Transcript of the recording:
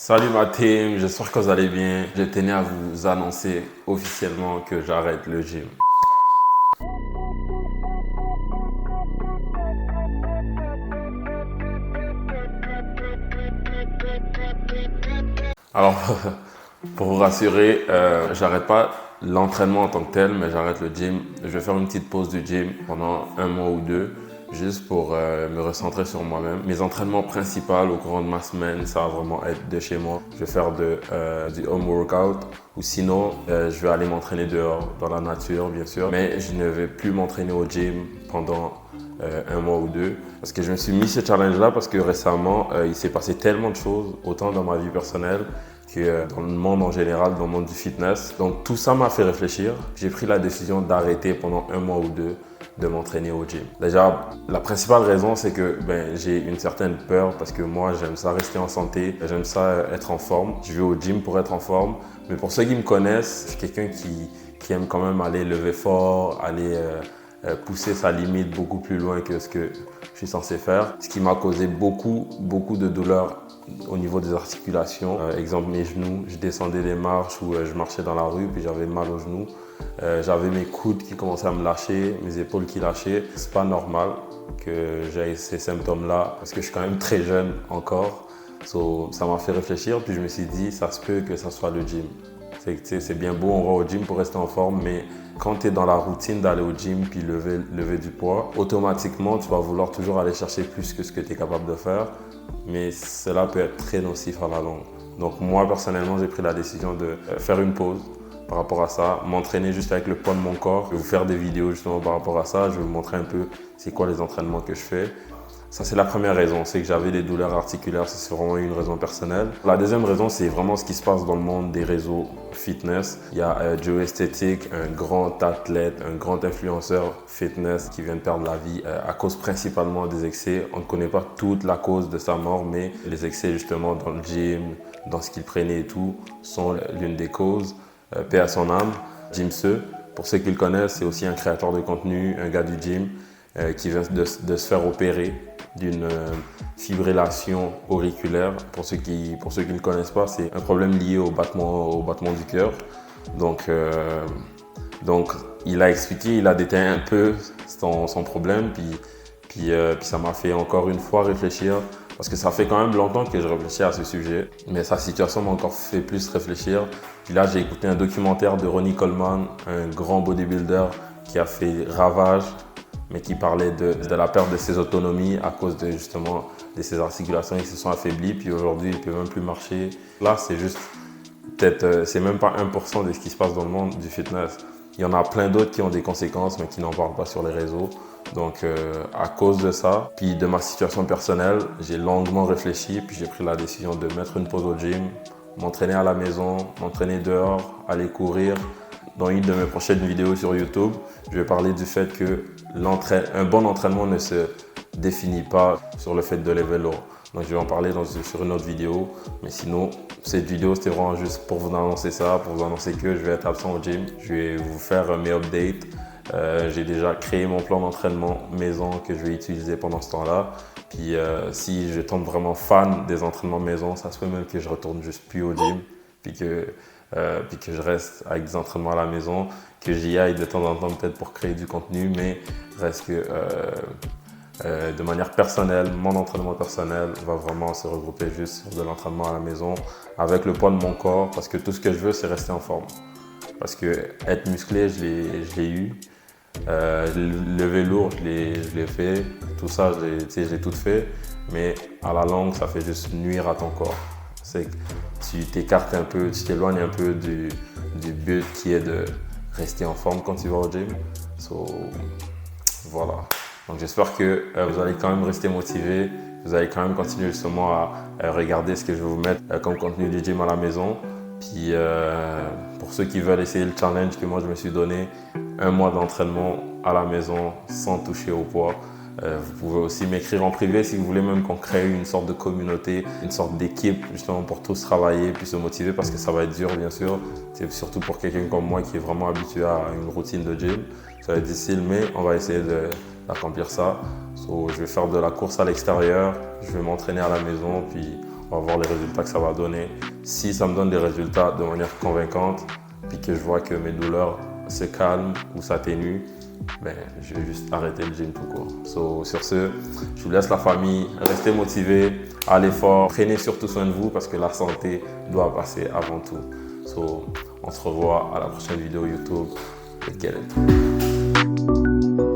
Salut ma team, j'espère que vous allez bien. Je tenais à vous annoncer officiellement que j'arrête le gym. Alors, pour vous rassurer, j'arrête pas l'entraînement en tant que tel, mais j'arrête le gym. Je vais faire une petite pause du gym pendant un mois ou deux, juste pour me recentrer sur moi-même. Mes entraînements principaux au courant de ma semaine, ça va vraiment être de chez moi. Je vais faire du home workout ou sinon, je vais aller m'entraîner dehors, dans la nature, bien sûr. Mais je ne vais plus m'entraîner au gym pendant un mois ou deux. Parce que je me suis mis ce challenge-là parce que récemment, il s'est passé tellement de choses, autant dans ma vie personnelle que dans le monde en général, dans le monde du fitness. Donc tout ça m'a fait réfléchir. J'ai pris la décision d'arrêter pendant un mois ou deux de m'entraîner au gym. Déjà, la principale raison, c'est que j'ai une certaine peur parce que moi, j'aime ça rester en santé, j'aime ça être en forme. Je vais au gym pour être en forme. Mais pour ceux qui me connaissent, je suis quelqu'un qui aime quand même aller lever fort, aller pousser sa limite beaucoup plus loin que ce que je suis censé faire. Ce qui m'a causé beaucoup de douleurs au niveau des articulations. Exemple, mes genoux, je descendais des marches ou je marchais dans la rue puis j'avais mal aux genoux. J'avais mes coudes qui commençaient à me lâcher, mes épaules qui lâchaient. C'est pas normal que j'aie ces symptômes-là parce que je suis quand même très jeune encore. Ça m'a fait réfléchir puis je me suis dit, ça se peut que ça soit le gym. C'est bien beau, on va au gym pour rester en forme, mais quand tu es dans la routine d'aller au gym puis lever du poids, automatiquement, tu vas vouloir toujours aller chercher plus que ce que tu es capable de faire. Mais cela peut être très nocif à la longue. Donc moi, personnellement, j'ai pris la décision de faire une pause par rapport à ça, m'entraîner juste avec le poids de mon corps. Je vais vous faire des vidéos justement par rapport à ça. Je vais vous montrer un peu c'est quoi les entraînements que je fais. Ça, c'est la première raison, c'est que j'avais des douleurs articulaires, c'est vraiment une raison personnelle. La deuxième raison, c'est vraiment ce qui se passe dans le monde des réseaux fitness. Il y a Joe Esthetic, un grand athlète, un grand influenceur fitness qui vient de perdre la vie à cause principalement des excès. On ne connaît pas toute la cause de sa mort, mais les excès justement dans le gym, dans ce qu'il prenait et tout, sont l'une des causes. Paix à son âme, Jim Seo. Pour ceux qui le connaissent, c'est aussi un créateur de contenu, un gars du gym qui vient de se faire opérer d'une fibrillation auriculaire. Pour ceux qui ne le connaissent pas, c'est un problème lié au battement du cœur. Donc, il a expliqué, il a détaillé un peu son problème, puis ça m'a fait encore une fois réfléchir, parce que ça fait quand même longtemps que je réfléchis à ce sujet, mais sa situation m'a encore fait plus réfléchir. Puis là, j'ai écouté un documentaire de Ronnie Coleman, un grand bodybuilder qui a fait ravage, mais qui parlait de la perte de ses autonomies à cause justement de ses articulations qui se sont affaiblies. Puis aujourd'hui, il ne peut même plus marcher. Là, c'est juste peut-être, c'est même pas 1% de ce qui se passe dans le monde du fitness. Il y en a plein d'autres qui ont des conséquences, mais qui n'en parlent pas sur les réseaux. Donc, à cause de ça, puis de ma situation personnelle, j'ai longuement réfléchi, puis j'ai pris la décision de mettre une pause au gym, m'entraîner à la maison, m'entraîner dehors, aller courir. Dans une de mes prochaines vidéos sur YouTube, je vais parler du fait que un bon entraînement ne se définit pas sur le fait de lever lourd. Donc je vais en parler sur une autre vidéo. Mais sinon, cette vidéo, c'était vraiment juste pour vous annoncer ça, pour vous annoncer que je vais être absent au gym. Je vais vous faire mes updates. J'ai déjà créé mon plan d'entraînement maison que je vais utiliser pendant ce temps-là. Puis si je tombe vraiment fan des entraînements maison, ça se peut même que je retourne juste plus au gym. Puis que je reste avec des entraînements à la maison, que j'y aille de temps en temps peut-être pour créer du contenu, mais reste que de manière personnelle, mon entraînement personnel va vraiment se regrouper juste sur de l'entraînement à la maison avec le poids de mon corps, parce que tout ce que je veux, c'est rester en forme. Parce que être musclé, je l'ai eu. Lever lourd, je l'ai fait. Tout ça, je l'ai tout fait. Mais à la longue, ça fait juste nuire à ton corps. C'est que tu t'écartes un peu, tu t'éloignes un peu du but qui est de rester en forme quand tu vas au gym. Voilà. Donc j'espère que vous allez quand même rester motivé. Vous allez quand même continuer justement à regarder ce que je vais vous mettre comme contenu du gym à la maison. Puis pour ceux qui veulent essayer le challenge que moi je me suis donné, un mois d'entraînement à la maison sans toucher au poids. Vous pouvez aussi m'écrire en privé si vous voulez même qu'on crée une sorte de communauté, une sorte d'équipe justement pour tous travailler puis se motiver, parce que ça va être dur bien sûr. C'est surtout pour quelqu'un comme moi qui est vraiment habitué à une routine de gym. Ça va être difficile, mais on va essayer d'accomplir ça. Je vais faire de la course à l'extérieur, je vais m'entraîner à la maison, puis On va voir les résultats que ça va donner. Si ça me donne des résultats de manière convaincante, puis que je vois que mes douleurs se calment ou s'atténuent, ben, je vais juste arrêter le gym tout court. Sur ce, je vous laisse la famille, restez motivés, allez fort, prenez surtout soin de vous parce que la santé doit passer avant tout. On se revoit à la prochaine vidéo YouTube. Let's get it.